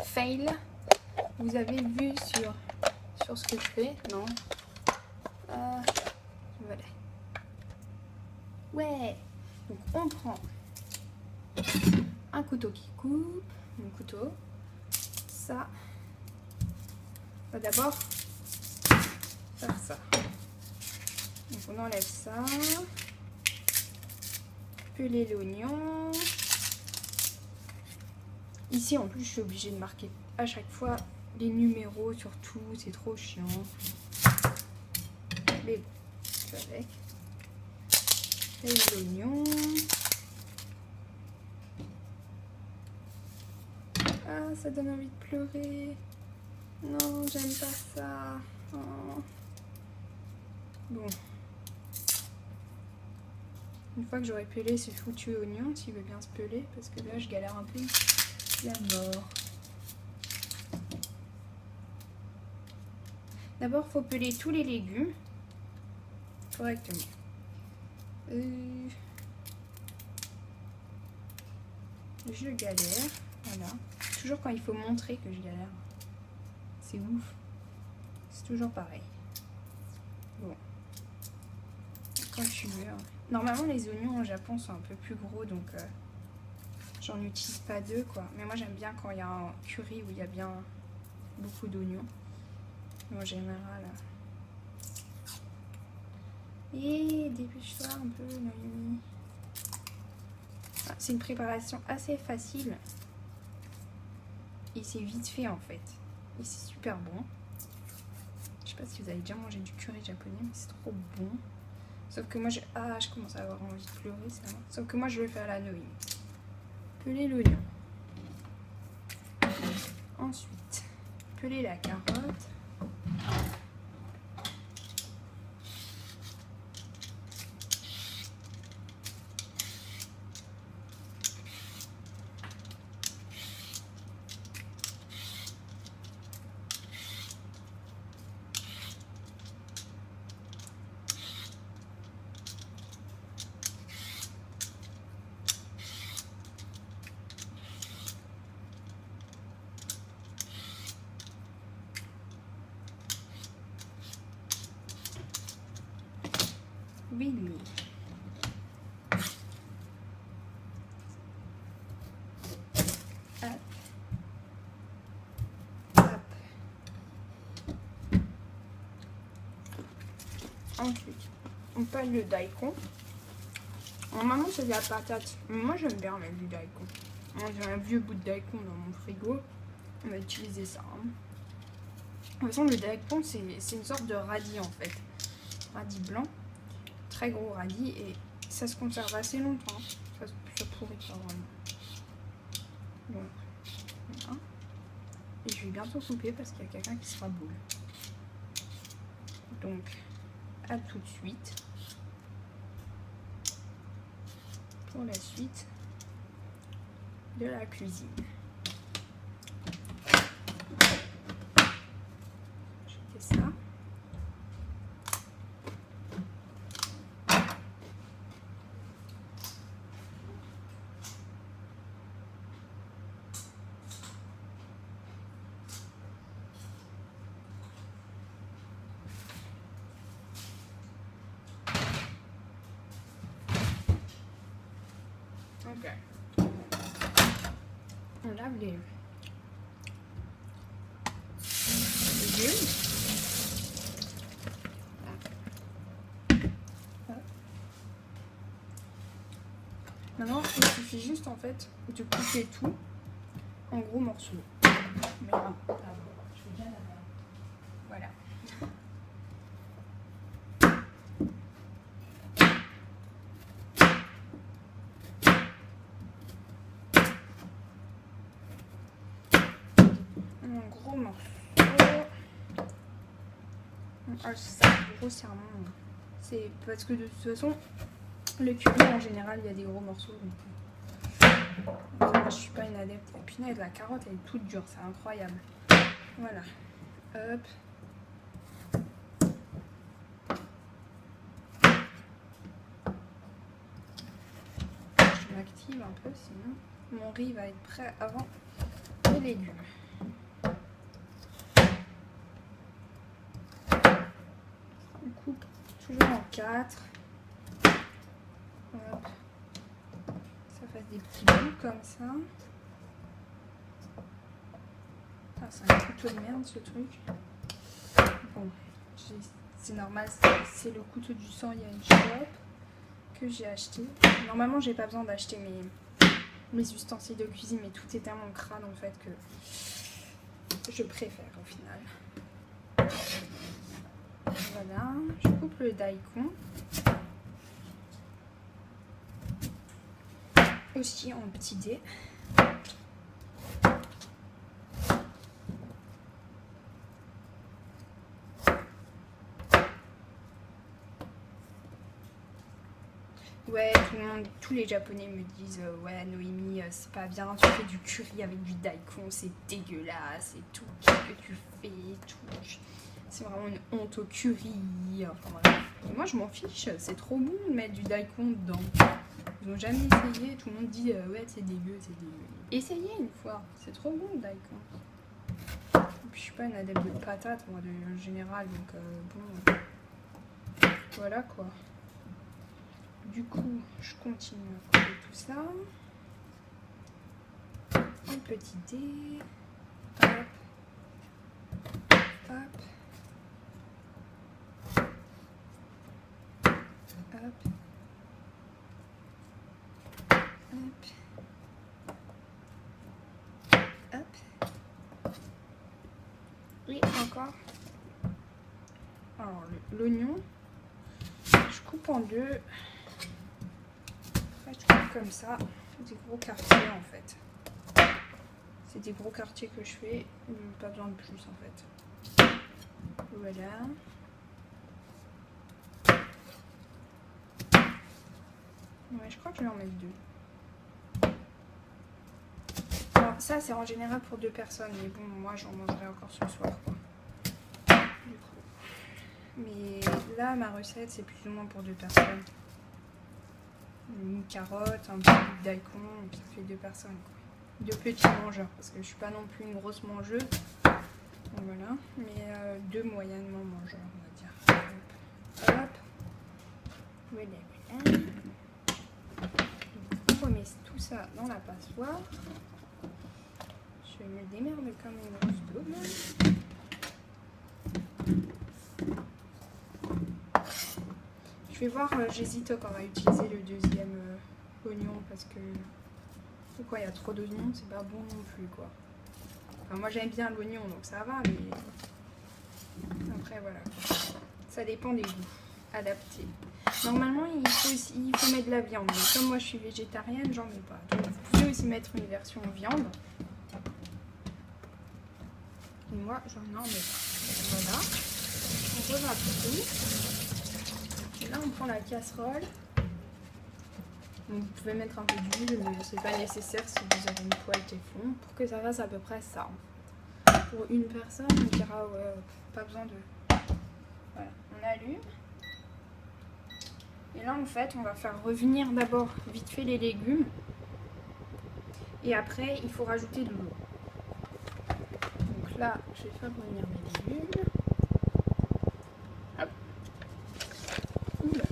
fail. Vous avez vu sur ce que je fais, non? Voilà. Ouais. Donc on prend un couteau qui coupe, mon couteau. Ça. On va d'abord faire ça. Donc on enlève ça. Peler l'oignon. Ici en plus je suis obligée de marquer à chaque fois les numéros sur tout, c'est trop chiant. Mais bon, je fais avec. Peler l'oignon. Ah, ça donne envie de pleurer. Non, j'aime pas ça. Oh. Bon. Une fois que j'aurai pelé ce foutu oignon, s'il veut bien se peler, parce que là je galère un peu, la mort. D'abord, il faut peler tous les légumes correctement. Je galère, voilà. Toujours quand il faut montrer que je galère. C'est ouf. C'est toujours pareil. Bon. Quand tu veux. Normalement, les oignons au Japon sont un peu plus gros, donc j'en utilise pas deux, quoi. Mais moi, j'aime bien quand il y a un curry où il y a bien beaucoup d'oignons. En général. Et dépêche-toi un peu, Noémie. C'est une préparation assez facile. Et c'est vite fait, en fait. Et c'est super bon. Je sais pas si vous avez déjà mangé du curry japonais, mais c'est trop bon. Sauf que moi, je commence à avoir envie de pleurer, ça. Sauf que moi, je vais faire la Noémie. Peler l'oignon. Ensuite, peler la carotte. Oui. Hop. Hop. Ensuite, on pèle le daikon. Normalement, c'est de la patate. Mais moi, j'aime bien mettre du daikon. J'ai un vieux bout de daikon dans mon frigo. On va utiliser ça. Hein. De toute façon, le daikon, c'est une sorte de radis, en fait. Radis blanc. Très gros radis. Et ça se conserve assez longtemps. Ça pourrit pas vraiment. Donc, voilà. Et je vais bientôt couper parce qu'il y a quelqu'un qui sera boule. Donc, à tout de suite. Pour la suite de la cuisine. Je fais ça. Ok. On lave les légumes. Maintenant, il suffit juste en fait de couper tout en gros morceaux. Mais non, je fais bien la merde. Voilà. Un gros morceau. Ça, grossièrement. C'est parce que de toute façon, le curry en général, il y a des gros morceaux. Donc, moi, je suis pas une adepte. Et puis, la carotte, elle est toute dure. C'est incroyable. Voilà. Hop. Je m'active un peu, sinon mon riz va être prêt avant les légumes. 4. Hop. Ça fasse des petits bouts comme ça. Ah, c'est un couteau de merde ce truc. Bon, c'est normal, c'est le couteau du sang, il y a une shop que j'ai acheté. Normalement, j'ai pas besoin d'acheter mes ustensiles de cuisine, mais tout est tellement crade en fait que je préfère au final. Voilà, je coupe le daikon. Aussi en petits dés. Ouais, tous les Japonais me disent ouais Noémie, c'est pas bien, tu fais du curry avec du daikon, c'est dégueulasse et tout, qu'est-ce que tu fais et tout. C'est vraiment une honte au curry. Enfin bref. Et moi je m'en fiche, c'est trop bon de mettre du daikon dedans. Ils n'ont jamais essayé, tout le monde dit ouais c'est dégueu, c'est dégueu. Essayez une fois, c'est trop bon le daikon. Et puis je suis pas une adepte de patates moi en général, donc bon. Voilà quoi. Du coup, je continue à couper tout ça. Un petit dé. Hop. Hop. Hop. Hop. Hop. Et encore. Alors, l'oignon, je coupe en deux. Je coupe comme ça, des gros quartiers en fait. C'est des gros quartiers que je fais, pas besoin de plus en fait. Voilà. Ouais, je crois que je vais en mettre deux. Alors ça c'est en général pour 2 personnes, mais bon moi j'en mangerai encore ce soir quoi. Du coup. Mais là ma recette c'est plus ou moins pour 2 personnes. Une carotte, un petit bout de daikon, ça fait 2 personnes quoi. 2 petits mangeurs, parce que je suis pas non plus une grosse mangeuse. Donc voilà, mais 2 moyennement mangeurs on va dire. Hop, hop. Voilà, voilà. Donc, on remet tout ça dans la passoire. Je me démerde comme une grosse daube. Je vais voir, j'hésite encore à utiliser le deuxième oignon parce que quoi, il y a trop d'oignons, c'est pas bon non plus quoi. Enfin, moi j'aime bien l'oignon donc ça va, mais après voilà. Ça dépend des goûts adaptés. Normalement il faut mettre de la viande, mais comme moi je suis végétarienne, j'en mets pas. Donc vous pouvez aussi mettre une version viande. Et moi j'en mets pas. Voilà. On revient tout. Et là on prend la casserole. Donc, vous pouvez mettre un peu d'huile, mais c'est pas nécessaire si vous avez une poêle Téflon pour que ça fasse à peu près ça. Pour une personne, on dira ouais, pas besoin de. Voilà, on allume. Et là en fait on va faire revenir d'abord vite fait les légumes. Et après il faut rajouter de l'eau. Donc là je vais faire revenir mes légumes. Hop. Oula.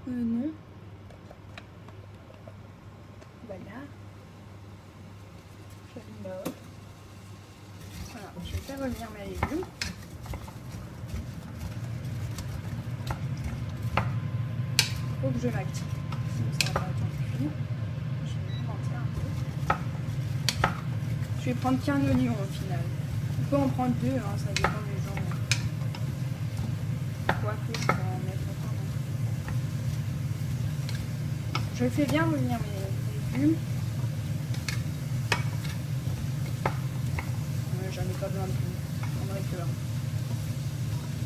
Non. Voilà. Je là. Voilà, je vais faire revenir mes légumes. Faut que je m'active. Sinon ça va pas être cuit. Je vais monter un peu. Je vais prendre qu'un oignon au final. On peut en prendre 2, hein, ça dépend des gens. Quoique je vais en mettre encore. Je fais bien revenir mes légumes. J'en ai pas besoin de plus. J'en aurai que un.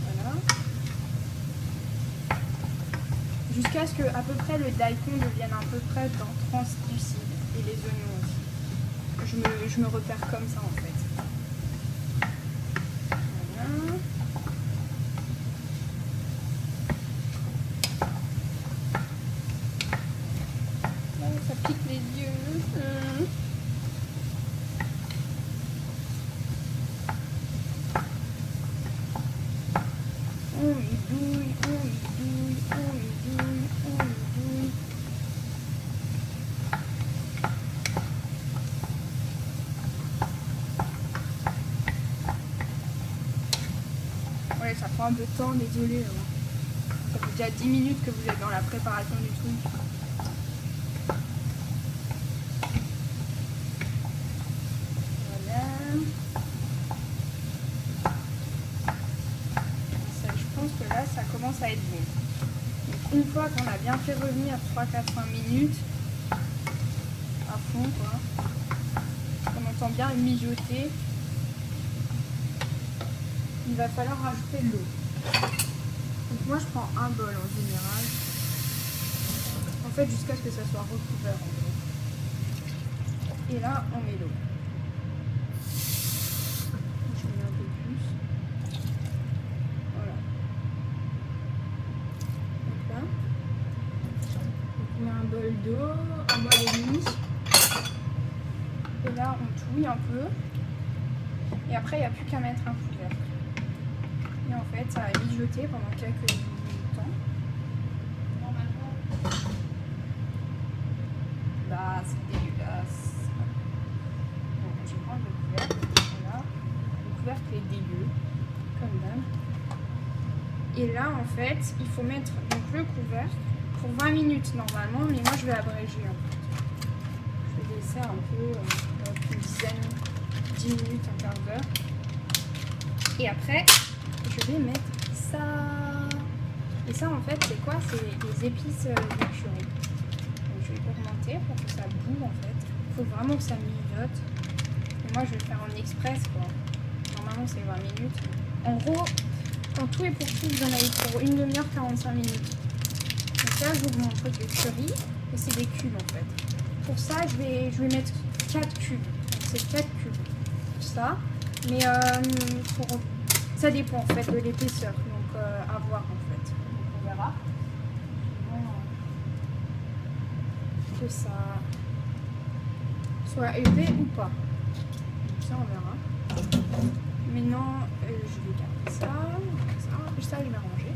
Voilà. Jusqu'à ce que à peu près le daikon devienne à peu près translucide. Et les oignons aussi. Je me repère comme ça en fait. Voilà. Oh, ça pique les yeux. Ouais, ça prend un peu de temps, désolé. Ça fait déjà 10 minutes que vous êtes dans la préparation du truc. Voilà. Ça, je pense que là, ça commence à être bon. Donc, une fois qu'on a bien fait revenir 3-4 minutes, à fond, quoi, on entend bien mijoter, il va falloir rajouter de l'eau. Donc moi je prends un bol en général, en fait jusqu'à ce que ça soit recouvert en gros. Et là on met l'eau. Je mets un peu plus. Voilà. Donc là, on met un bol d'eau, un bol et demi. Et là on touille un peu. Et après il n'y a plus qu'à mettre un couvercle. Et en fait, ça va mijoter pendant quelques temps. Normalement, bah c'est dégueulasse. Bon, je vais prendre le couvercle. Voilà. Le couvercle est dégueu, comme d'hab. Et là, en fait, il faut mettre donc, le couvercle pour 20 minutes normalement, mais moi je vais abréger en fait. Je vais laisser un peu, une dizaine, 10 minutes, un quart d'heure. Et après, je vais mettre ça. Et ça, en fait, c'est quoi? C'est les épices de curry. Donc, je vais augmenter pour que ça boue, en fait. Il faut vraiment que ça mijote. Et moi, je vais le faire en express, quoi. Normalement, c'est 20 minutes. En gros, en tout et pour tout, vous en avez pour 1 demi-heure, 45 minutes. Donc là, je vous montre que le curry, et c'est des cubes, en fait. Pour ça, je vais mettre 4 cubes. Donc, c'est 4 cubes. Ça. Mais ça dépend en fait de l'épaisseur, donc à voir en fait. Donc on verra. Que ça soit épais ou pas. Donc ça on verra. Maintenant je vais garder ça je vais ranger.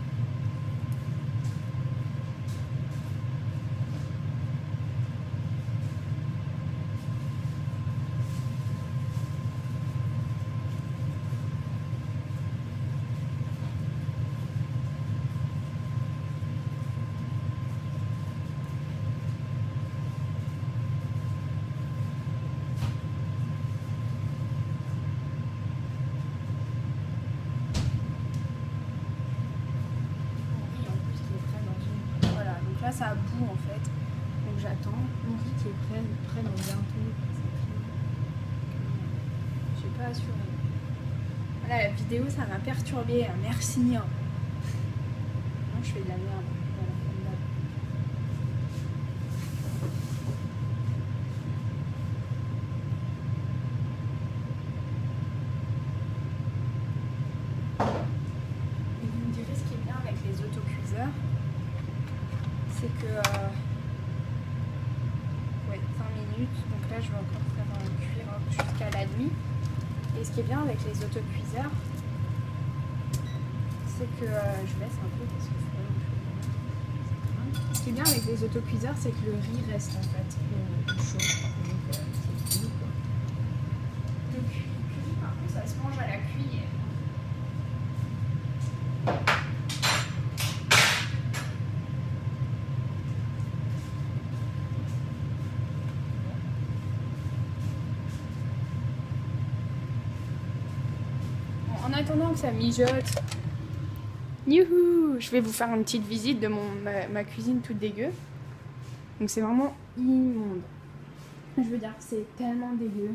Là ça bout en fait, donc j'attends. Mon riz qui est prêt dans bientôt. Je suis pas assurée. Voilà, la vidéo ça m'a perturbée, merci. Non, je fais de la merde. Et vous me direz ce qui est bien avec les autocuiseurs. C'est que 20 minutes, donc là je vais encore faire cuire jusqu'à la nuit. Et ce qui est bien avec les autocuiseurs, c'est que je laisse un peu parce que ce qui est bien avec les autocuiseurs, c'est que le riz reste en fait chaud. Donc c'est fini quoi. Le curry par contre ça se mange à la cuillère. En attendant que ça mijote, youhou, je vais vous faire une petite visite de ma cuisine toute dégueu. Donc c'est vraiment immonde. Je veux dire, c'est tellement dégueu.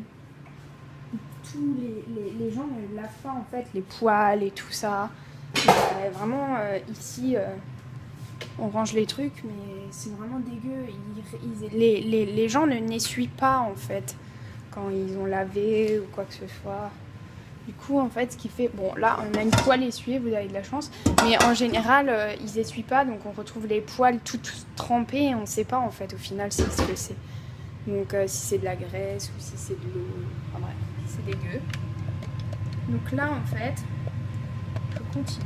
Tous les gens ne lavent pas en fait les poêles et tout ça. Vraiment ici, on range les trucs, mais c'est vraiment dégueu. Les gens ne n'essuient pas en fait quand ils ont lavé ou quoi que ce soit. Du coup, en fait, ce qui fait... Bon, là, on a une poêle essuyée, vous avez de la chance. Mais en général, ils essuient pas. Donc, on retrouve les poêles toutes trempées. Et on ne sait pas, en fait, au final, ce que c'est. Donc, si c'est de la graisse ou si c'est de l'eau. Enfin, bref, c'est dégueu. Donc là, en fait, je continue.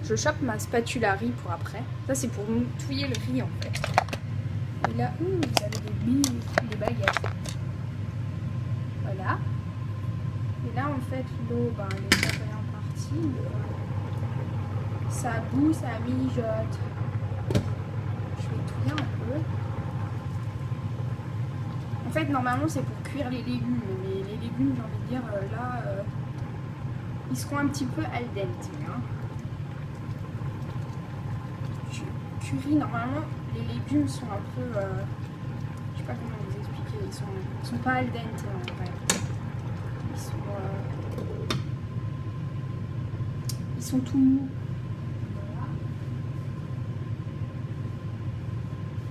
Je chope ma spatule à riz pour après. Ça, c'est pour nous touiller le riz, en fait. Et là, vous avez des baguettes. Voilà. Et là, en fait, l'eau, ben, elle est bien partout. parti. Ça boue, ça mijote. Je vais touiller un peu. En fait, normalement, c'est pour cuire les légumes. Mais les légumes, j'ai envie de dire, là, ils seront un petit peu al dente. Hein. Curry, normalement, les légumes sont un peu... je sais pas comment vous expliquer. Ils sont pas al dente, en vrai. Ils sont tout mous. Voilà.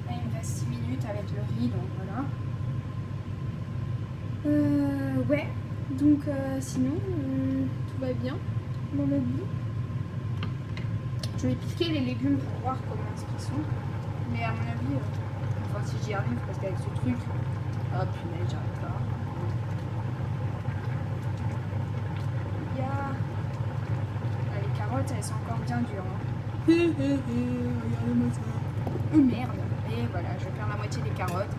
Là, il me reste 6 minutes avec le riz, donc voilà. Ouais, donc sinon, tout va bien dans notre vie. Je vais piquer les légumes pour voir comment est-ce qu'ils sont. Mais à mon avis, enfin si j'y arrive, parce qu'avec ce truc, oh punaise, j'arrive pas. Les carottes, elles sont encore bien dures. Hein. Regardez-moi ça. Oh merde. Et voilà, je perds la moitié des carottes.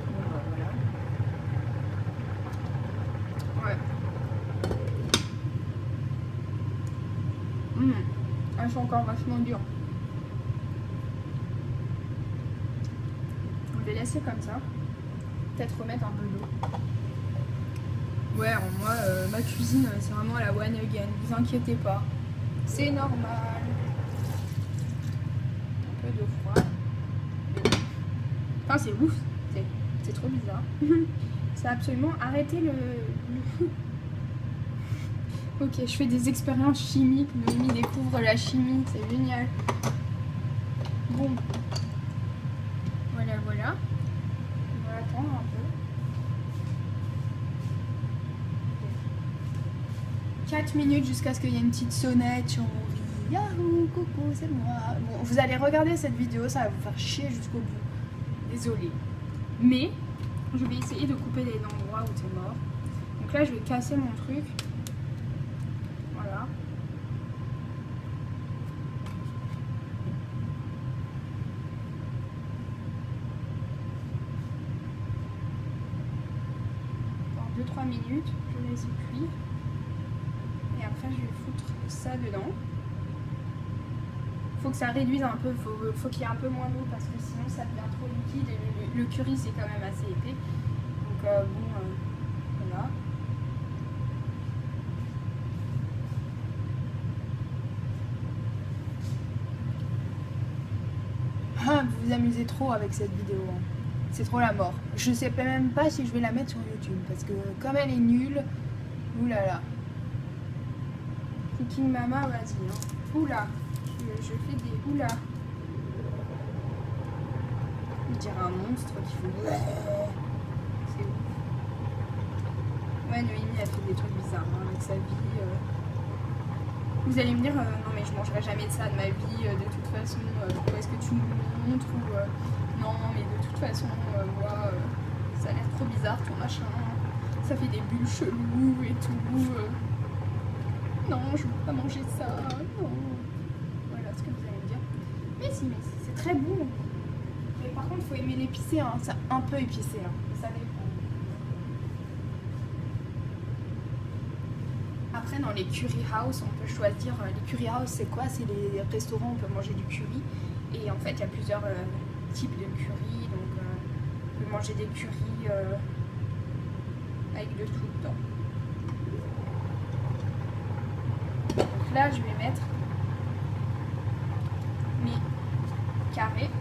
Bon bah voilà. Ouais. Elles sont encore vachement dures. On va les laisser comme ça. Peut-être remettre un peu d'eau. Ouais, moi, ma cuisine, c'est vraiment à la one again. Vous inquiétez pas. C'est normal. Un peu d'eau froide. Enfin, c'est ouf. C'est trop bizarre. Ça a absolument arrêté le... Ok, je fais des expériences chimiques. Noémie découvre la chimie. C'est génial. Bon. Voilà. On va attendre un peu. 4 minutes jusqu'à ce qu'il y ait une petite sonnette sur mon riz. Yahoo, coucou, c'est moi. Bon, vous allez regarder cette vidéo, ça va vous faire chier jusqu'au bout. Désolée. Mais, je vais essayer de couper les endroits où t'es mort. Donc là, je vais casser mon truc. Voilà. Dans 2-3 minutes, je laisse cuire. Et après, je vais foutre ça dedans. Faut que ça réduise un peu, faut qu'il y ait un peu moins d'eau parce que sinon ça devient trop liquide et le curry c'est quand même assez épais. Donc voilà. Ah, vous vous amusez trop avec cette vidéo. Hein. C'est trop la mort. Je sais même pas si je vais la mettre sur YouTube parce que comme elle est nulle, oulala. Cooking Mama, vas-y. Hein. Oula. Je fais des oula. On dirait un monstre qui fait. C'est ouf. Ouais, Noémie a fait des trucs bizarres hein, avec sa vie. Vous allez me dire, non mais je mangerai jamais de ça de ma vie, de toute façon, pourquoi est-ce que tu me montres ou non mais de toute façon, moi, ça a l'air trop bizarre ton machin. Ça fait des bulles cheloues et tout. Non, je veux pas manger ça. Non. Ce que vous allez me dire. Mais si, c'est très bon. Mais par contre, il faut aimer l'épicé, hein. C'est un peu épicé. Hein. Ça dépend. Après, dans les curry house, on peut choisir. Les curry house, c'est quoi? C'est les restaurants où on peut manger du curry. Et en fait, il y a plusieurs types de curry. Donc, on peut manger des curry avec de tout dedans. Donc là, je vais mettre mes carrés.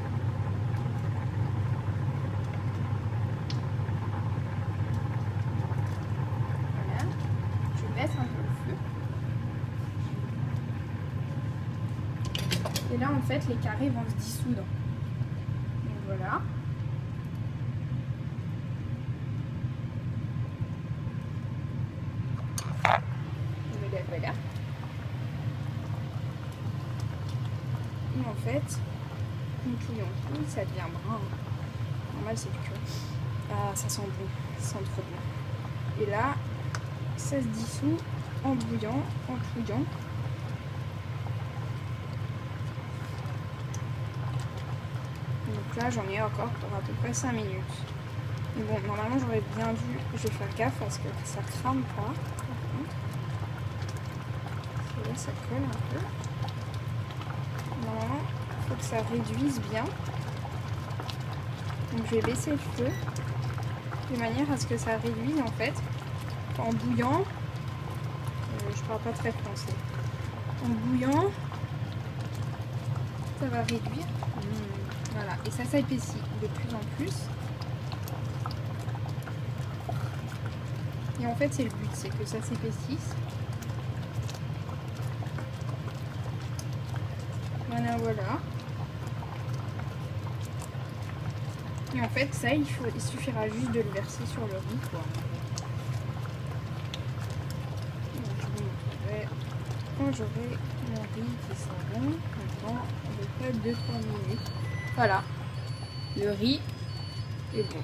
Voilà. Je baisse un peu le feu. Et là, en fait, les carrés vont se dissoudre. Donc voilà. Voilà. Et en fait, nous touillons tout, ça devient brun. Normal, c'est du curry. Ah, ça sent bon, ça sent trop bon. Et là, ça se dissout en bouillant, en touillant. Donc là, j'en ai encore pour à peu près 5 minutes. Mais bon, normalement, j'aurais bien dû, je vais faire gaffe parce que ça crame pas. Là, ça colle un peu. Normalement, il faut que ça réduise bien. Donc je vais baisser le feu de manière à ce que ça réduise en fait. En bouillant, je parle pas très français. En bouillant, ça va réduire. Voilà, et ça s'épaissit de plus en plus. Et en fait, c'est le but, c'est que ça s'épaississe. Voilà, voilà. Et en fait, ça, il suffira juste de le verser sur le riz, quoi. Donc, je vous montrerai quand j'aurai mon riz qui sera bon. Maintenant, on va faire 2-3 minutes. Voilà, le riz est bon.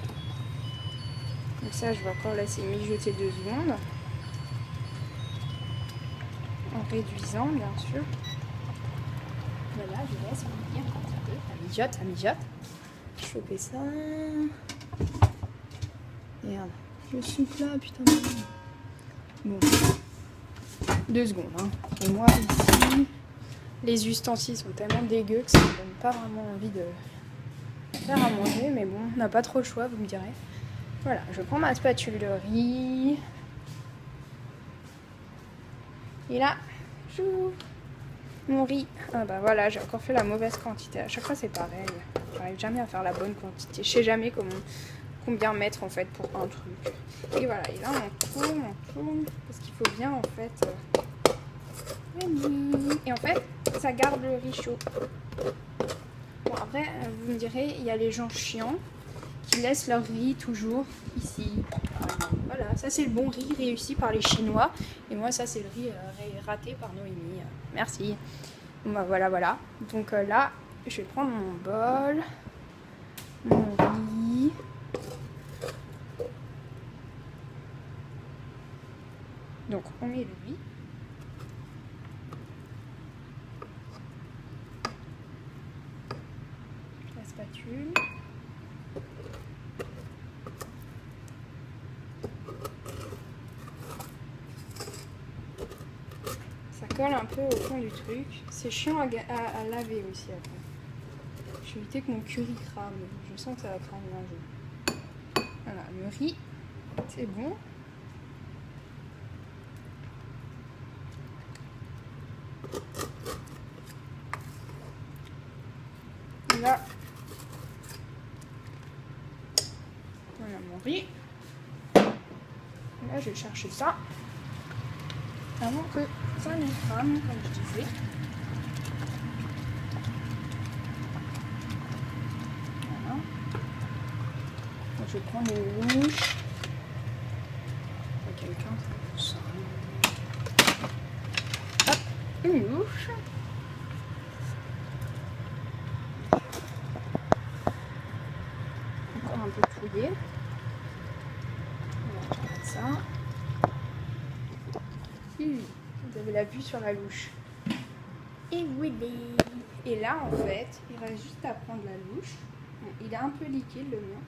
Donc ça, je vais encore laisser mijoter 2 secondes. En réduisant, bien sûr. Voilà, je laisse bouillir un petit peu. Ça mijote, ça mijote. Choper ça. Merde. Je suis là, putain de merde. Bon. 2 secondes, hein. Et moi, ici, les ustensiles sont tellement dégueux que ça me donne pas vraiment envie de faire à manger. Mais bon, on n'a pas trop le choix, vous me direz. Voilà, je prends ma spatule de riz. Et là, j'ouvre mon riz. Ah bah voilà, j'ai encore fait la mauvaise quantité. À chaque fois, c'est pareil. J'arrive jamais à faire la bonne quantité. Je sais jamais combien mettre en fait pour un truc. Et voilà, et là on tourne. Parce qu'il faut bien en fait. Et en fait, ça garde le riz chaud. Bon, après, vous me direz, il y a les gens chiants qui laissent leur riz toujours ici. Voilà, ça c'est le bon riz réussi par les Chinois. Et moi, ça c'est le riz raté par Noémie. Merci. Bon, bah, voilà. Donc là, je vais prendre mon bol, mon riz. Donc on met le riz. La spatule. Ça colle un peu au fond du truc. C'est chiant à laver aussi après. Je vais éviter que mon curry crame. Je sens que ça va cramer un jour. Voilà, le riz, c'est bon. Là, voilà mon riz. Là, je vais chercher ça avant que ça ne crame, comme je disais. Voilà. Donc, je prends les louches. Il y a quelqu'un qui fait ça. Hop, une louche. Encore un peu fouillé. On va mettre ça. Vous avez la vue sur la louche. Et oui. Et là, en fait, il reste juste à prendre la louche. Bon, il est un peu liquide, le mien.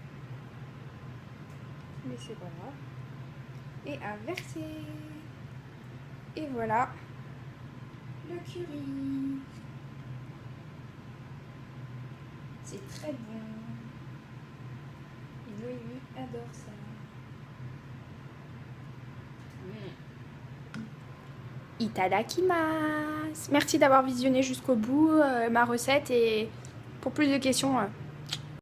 Mais c'est pas grave. Et à verser. Et voilà. Le curry. C'est très bon. Et Noémie adore ça. Itadakimasu. Merci d'avoir visionné jusqu'au bout ma recette, et pour plus de questions,